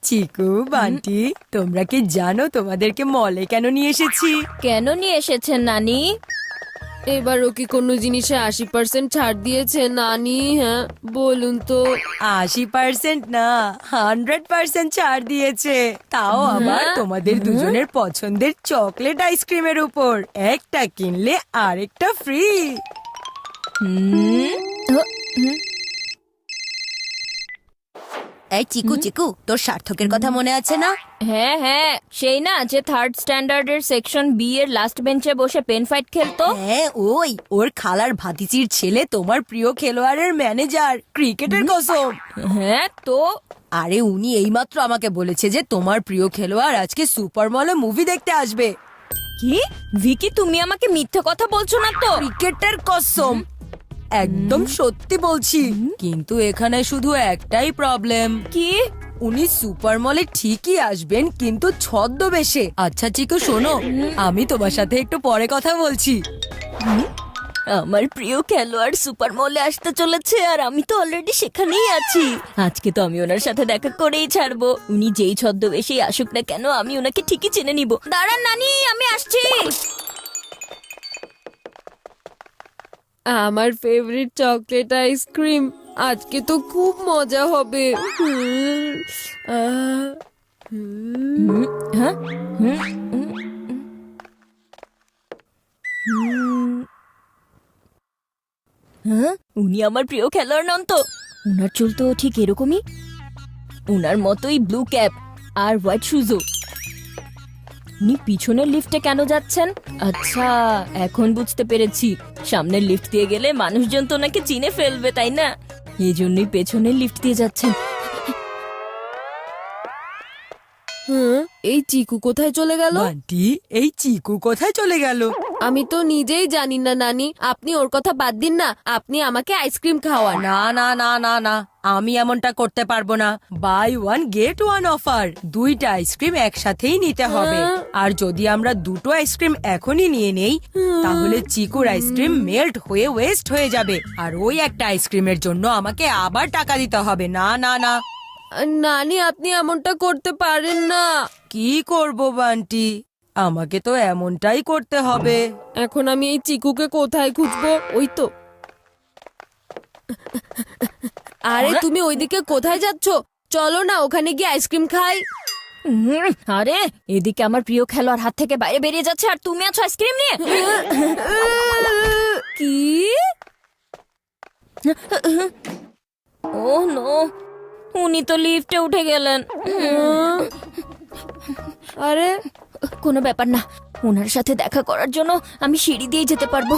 চিকু বান্টি, তোমরা কি জানো তোমাদেরকে মলে কেন নিয়ে এসেছি? কেন নিয়ে এসেছেন নানি? এবারও কি কোনো জিনিসে 80% ছাড় দিয়েছে নানি? হ্যাঁ বলুন তো। 80% না, 100% ছাড় দিয়েছে। তাও আবার তোমাদের দুজনের পছন্দের চকলেট আইসক্রিমের উপর। একটা কিনলে আরেকটা ফ্রি। এই চিকু চিকু, তোর সার্থকের কথা মনে আছে না? হ্যাঁ হ্যাঁ, সেই না যে থার্ড স্ট্যান্ডার্ডের সেকশন বি এর লাস্ট বেঞ্চে বসে পেন ফাইট খেলতো। হ্যাঁ ওই, ওর খালার ভাতিজির ছেলে তোমার প্রিয় খেলোয়াড়ের ম্যানেজার, ক্রিকেটের কসম। হ্যাঁ তো আরে উনি এইমাত্র আমাকে বলেছে যে তোমার প্রিয় খেলোয়াড় আজকে সুপার মলে মুভি দেখতে আসবে। কি ভিকি, তুমি আমাকে মিথ্যে কথা বলছো না তো? ক্রিকেটের কসম, একদম সত্যি বলছি। কিন্তু এখানে শুধু একটাই প্রবলেম। কি? উনি সুপার মলে ঠিকই আসবেন, কিন্তু ছদ্মবেশে। আচ্ছা চিকু শোনো, আমি তোমার সাথে একটু পরে কথা বলছি। আমার প্রিয় খেলোয়াড় সুপার মলে আসতে চলেছে, আর আমি তো অলরেডি সেখানেই আছি। আজকে তো আমি ওনার সাথে দেখা করেই ছাড়বো। উনি যেই ছদ্মবেশেই আসুক না কেন, আমি ওনাকে ঠিকই চিনে নিব। দাঁড়ান নানি, আমি আসছি। আমার ফেভারিট চকলেট আইসক্রিম, আজকে তো খুব মজা হবে। হ্যাঁ? হ্যাঁ, উনি আমার প্রিয় খেলোয়াড় নন তো? উনার চুল তো ঠিক এরকমই, উনার মতোই ব্লু ক্যাপ আর হোয়াইট শুজও। উনি পিছনের লিফটে কেন যাচ্ছেন? আচ্ছা, এখন বুঝতে পেরেছি। সামনের লিফট দিয়ে গেলে মানুষজন তো ওনাকে চিনে ফেলবে, তাই না? এই জন্যই পেছনের লিফট দিয়ে যাচ্ছেন। এই চিকু কোথায় চলে গেল? বান্টি, এই চিকু কোথায় চলে গেল? আমি তো নিজেই জানি না নানি, আপনি ওর কথা বাদ দিন না, আপনি আমাকে আইসক্রিম খাওয়ান। না না না না না, আমি এমনটা করতে পারবো না। Buy one get one offer, দুইটা আইসক্রিম একসাথেই নিতে হবে। আর যদি আমরা দুটো আইসক্রিম এখনই নিয়ে নেই, তাহলে চিকুর আইসক্রিম মেল্ট হয়ে ওয়েস্ট হয়ে যাবে, আর ওই একটা আইসক্রিমের জন্য আমাকে আবার টাকা দিতে হবে। না না না। নানি, আপনি এমনটা করতে পারেন না। কি করব বান্টি, আমাকে তো এমনটাই করতে হবে। এখন আমি এই চিকুকে কোথায় খুঁজবো? ওই তো। আরে তুমি ওইদিকে কোথায় যাচ্ছ? চলো না, ওখানে গিয়ে আইসক্রিম খাই। আরে এদিকে আমার প্রিয় খেলোয়াড় হাত থেকে বাইরে বেরিয়ে যাচ্ছে, আর তুমি আছো আইসক্রিম নিয়ে। কি? ও নো, উনি তো লিফটে উঠে গেলেন। আরে কোনো ব্যাপার না, ওনার সাথে দেখা করার জন্য আমি সিঁড়ি দিয়ে যেতে পারবো।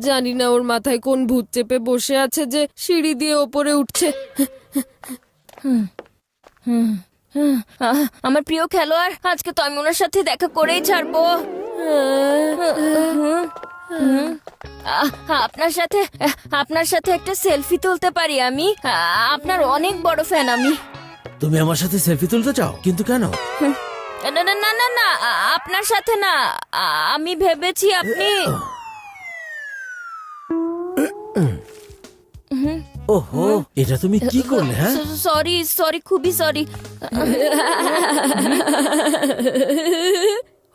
জানি না ওর মাথায় কোন ভূত চেপে বসে আছে যে সিঁড়ি দিয়ে ওপরে উঠছে। আমার প্রিয় খেলোয়াড়, আজকে তো আমি ওনার সাথে দেখা করেই ছাড়বো। আপনার সাথে একটা সেলফি তুলতে পারি আমি? আপনার অনেক বড় ফ্যান আমি। তুমি আমার সাথে সেলফি তুলতে চাও, কিন্তু কেন? না না না না না, আপনার সাথে না। আমি ভেবেছি আপনি। ওহো, এটা তুমি কি করলে? হ্যাঁ, সরি সরি, খুবই সরি।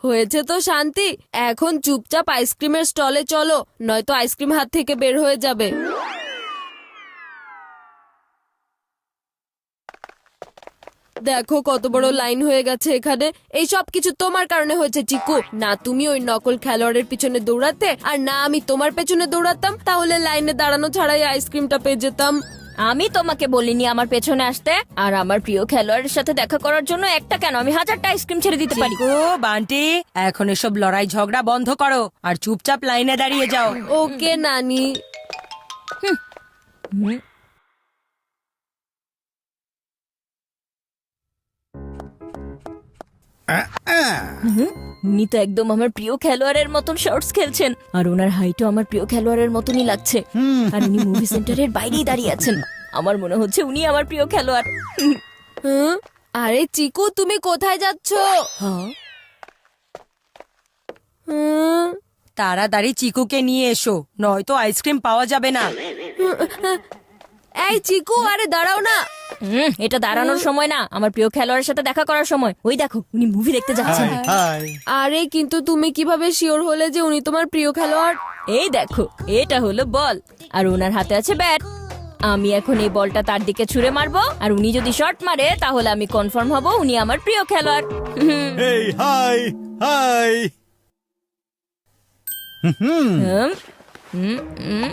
হয়েছে তো শান্তি, এখন চুপচাপ আইসক্রিমের স্টলে চলো, নয়তো আইসক্রিম হাত থেকে বের হয়ে যাবে। দেখো কত বড় লাইন হয়ে গেছে এখানে। এই সব কিছু তোমার কারণে হয়েছে চিকু। না তুমি ওই নকল খেলোয়াড়ের পিছনে দৌড়াতে, আর না আমি তোমার পেছনে দৌড়াতাম, তাহলে লাইনে দাঁড়ানো ছাড়াই আইসক্রিমটা পেয়ে যেতাম। আমি তোমাকে বলিনি আমার পেছনে আসতে। আর আমার প্রিয় খেলোয়াড়ের সাথে দেখা করার জন্য একটা কেন, আমি 1000টা আইসক্রিম ছেড়ে দিতে পারি। চিকু বান্টি, এখন এসব লড়াই ঝগড়া বন্ধ করো আর চুপচাপ লাইনে দাঁড়িয়ে যাও। ওকে নানি। উনি তো একদম আমার প্রিয় খেলোয়াড়ের মতন শর্টস খেলছেন, আর ওনার হাইটও আমার প্রিয় খেলোয়াড়ের মতনই লাগছে। আর উনি মুভি সেন্টারের বাইরেই দাঁড়িয়ে আছেন। আমার মনে হচ্ছে উনি আমার প্রিয় খেলোয়াড়। আরে চিকু, তুমি কোথায় যাচ্ছ? তাড়াতাড়ি চিকুকে নিয়ে এসো, নয়তো আইসক্রিম পাওয়া যাবে না। এই চিকু, আরে দাঁড়াও না। এটা দাঁড়ানোর সময় না, আমার প্রিয় খেলোয়াড়ের সাথে দেখা করার সময়। ওই দেখো, উনি মুভি দেখতে যাচ্ছেন। হাই আরে কিন্তু তুমি কিভাবে শিওর হলে যে উনি তোমার প্রিয় খেলোয়াড়? এই দেখো, এটা হলো বল আর ওনার হাতে আছে ব্যাট। আমি এখন এই বলটা তার দিকে ছুঁড়ে মারবো, আর উনি যদি শট মারে তাহলে আমি কনফার্ম হব উনি আমার প্রিয় খেলোয়াড়। এই হাই হাই হুম, হুম, হুম, হুম,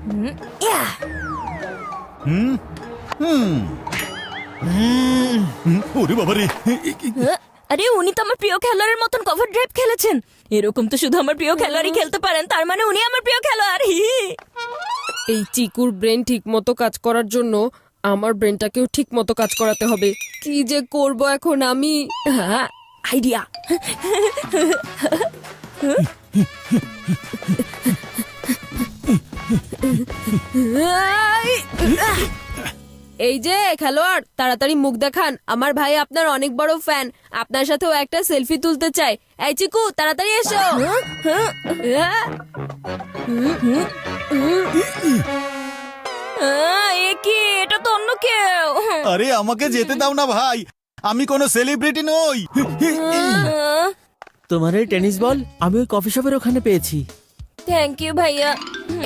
হুম, ইয়া। ওরে বাবারে আরে উনি তো আমার প্রিয় খেলোয়াড়ের মতন কভার ড্রাইভ খেলেছেন। এরকম তো শুধু আমার প্রিয় খেলোয়াড়ই খেলতে পারেন, তার মানে উনি আমার প্রিয় খেলোয়াড়। হি হি। এই চিকুর ব্রেন ঠিক মতো কাজ করার জন্য আমার ব্রেনটাকেও ঠিক মতো কাজ করাতে হবে। কি যে করব এখন আমি? হ্যাঁ, আইডিয়া। এই যে খেলোয়াড়, তাড়াতাড়ি মুখ দেখান, আমার ভাই আপনার অনেক বড় ফ্যান, আপনার সাথেও একটা সেলফি তুলতে চাই। এই চিকু, তাড়াতাড়ি এসো। এ কি, এটা তো অন্য কেউ। আরে আমাকে যেতে দাও না ভাই, আমি কোনো সেলিব্রিটি নই। তোমার এই টেনিস বল আমি ওই কফি শপের ওখানে পেয়েছি। থ্যাংক ইউ ভাইয়া।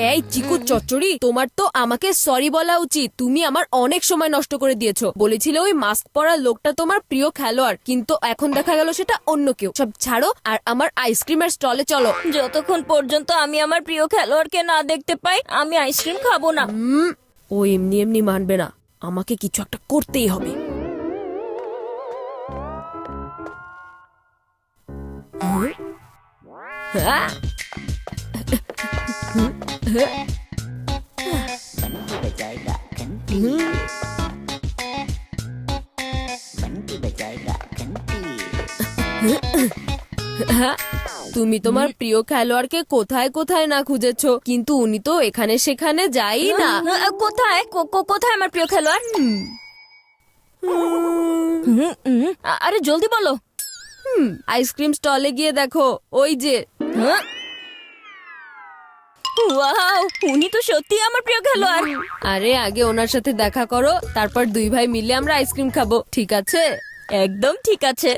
এই চিকু চচ্চড়ি, তোমার তো আমাকে সরি বলা উচিত। তুমি আমার অনেক সময় নষ্ট করে দিয়েছো। বলেছিলে ওই মাস্ক পরা লোকটা তোমার প্রিয় খেলোয়াড়, কিন্তু এখন দেখা গেল সেটা অন্য কেউ। সব ছাড়ো আর আমার আইসক্রিমের স্টলে চলো। যতক্ষণ পর্যন্ত আমি আমার প্রিয় খেলোয়াড়কে না দেখতে পাই আমি আইসক্রিম খাবো না। ও এমনি এমনি মানবে না, আমাকে কিছু একটা করতেই হবে। হ্যাঁ? তুমি তোমার প্রিয় খেলোয়াড়কে কোথায় কোথায় না খুঁজেছো, কিন্তু উনি তো এখানে সেখানে যাই না। কোথায় কোথায় আমার প্রিয় খেলোয়াড়? আরে জলদি বলো। আইসক্রিম স্টলে গিয়ে দেখো, ওই যে। ওয়াও, উনি তো সত্যি আমার প্রিয় খেলোয়াড়। আরে আগে ওনার সাথে দেখা করো, তারপর দুই ভাই মিলে আমরা আইসক্রিম খাবো, ঠিক আছে? একদম ঠিক আছে।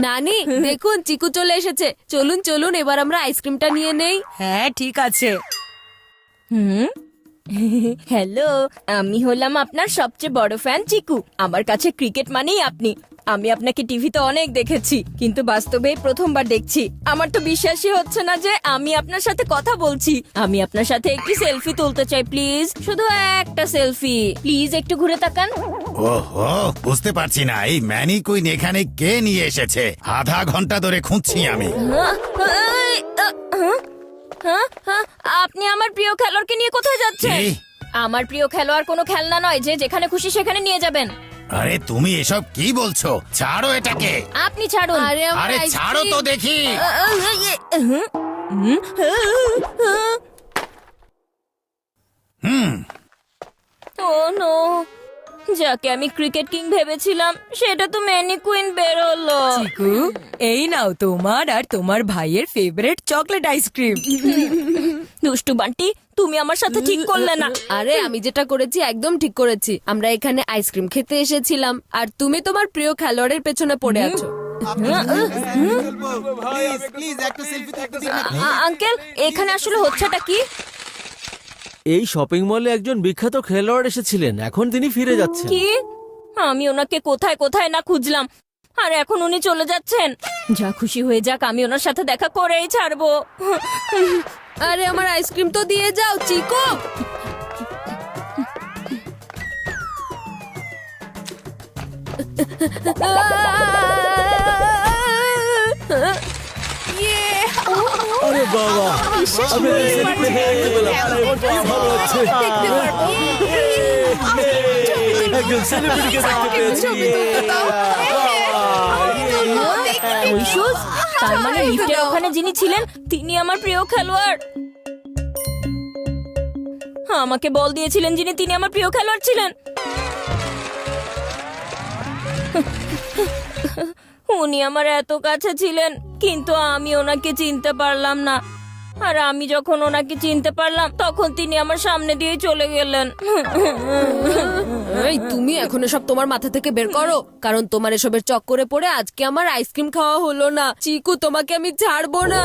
নানি দেখুন, চিকু চলে এসেছে। চলুন চলুন, এবার আমরা আইসক্রিমটা নিয়ে নেই। হ্যাঁ ঠিক আছে। হ্যালো, আমি হলাম আপনার সবচেয়ে বড় ফ্যান চিকু। আমার কাছে ক্রিকেট মানেই আপনি। আমি আপনাকে টিভিতে অনেক দেখেছি, কিন্তু বাস্তবে প্রথমবার দেখছি। আমার তো বিশ্বাসই হচ্ছে না যে আমি আপনার সাথে কথা বলছি। আমি আপনার সাথে একটি সেলফি তুলতে চাই, প্লিজ, শুধু একটা সেলফি। প্লিজ একটু ঘুরে তাকান। ওহো, বুঝতে পারছি না এই ম্যানি কুইন এখানে কে নিয়ে এসেছে। আধা ঘন্টা ধরে খুঁজছি আমি। আপনি আমার প্রিয় খেলোয়াড়কে নিয়ে কোথায় যাচ্ছেন? কি? আমার প্রিয় খেলোয়াড় কোনো খেলনা নয় যে যেখানে খুশি সেখানে নিয়ে যাবেন। আরে তুমি এসব কি বলছো? ছাড়ো এটাকে। আপনি ছাড়ুন। আরে আমার আরে ছাড়ো তো দেখি। ও নো, যাকে আমি ক্রিকেট কিং ভেবেছিলাম সেটা তো ম্যানি কুইন বের হলো। চিকু, এই নাও তোমার আর তোমার ভাইয়ের ফেভারিট চকলেট আইসক্রিম। দুষ্টু বান্টি, তুমি আমার সাথে ঠিক করলে না। আরে আমি যেটা করেছি একদম ঠিক করেছি। আমরা এখানে আইসক্রিম খেতে এসেছিলাম, আর তুমি তোমার প্রিয় খেলোয়াড়ের পেছনে পড়ে আছো। আঙ্কেল, এখানে আসলে হচ্ছেটা কি? এই শপিং মলে একজন বিখ্যাত খেলোয়াড় এসেছিলেন, এখন তিনি ফিরে যাচ্ছেন। কি? আমি ওনাকে কোথায় কোথায় না খুঁজলাম, আর এখন উনি চলে যাচ্ছেন। যা খুশি হয়ে যাক, আমি ওনার সাথে দেখা করেই ছাড়বো। আরে আমার আইসক্রিম তো দিয়ে যাও চিকু। আরে বাবা, আমি সেলিব্রিটি দেখতে পেলাম। আরে ভালো হচ্ছে। একজন সেলিব্রিটিকে দেখতে পেয়েছি। ওই শুজ, তার মানে লিফটের ওখানে যিনি ছিলেন তিনি আমার প্রিয় খেলোয়াড়। আমাকে বল দিয়েছিলেন যিনি, তিনি আমার প্রিয় খেলোয়াড় ছিলেন। উনি আমার এত কাছে ছিলেন, কিন্তু আমি ওনাকে চিনতে পারলাম না। আর আমি যখন ওনাকে চিনতে পারলাম তখন তিনি আমার সামনে দিয়ে চলে গেলেন। এই তুমি এখন সব তোমার মাথা থেকে বের করো, কারণ তোমার এসবের চক্করে পড়ে আজকে আমার আইসক্রিম খাওয়া হলো না। চিকু, তোমাকে আমি ছাড়বো না।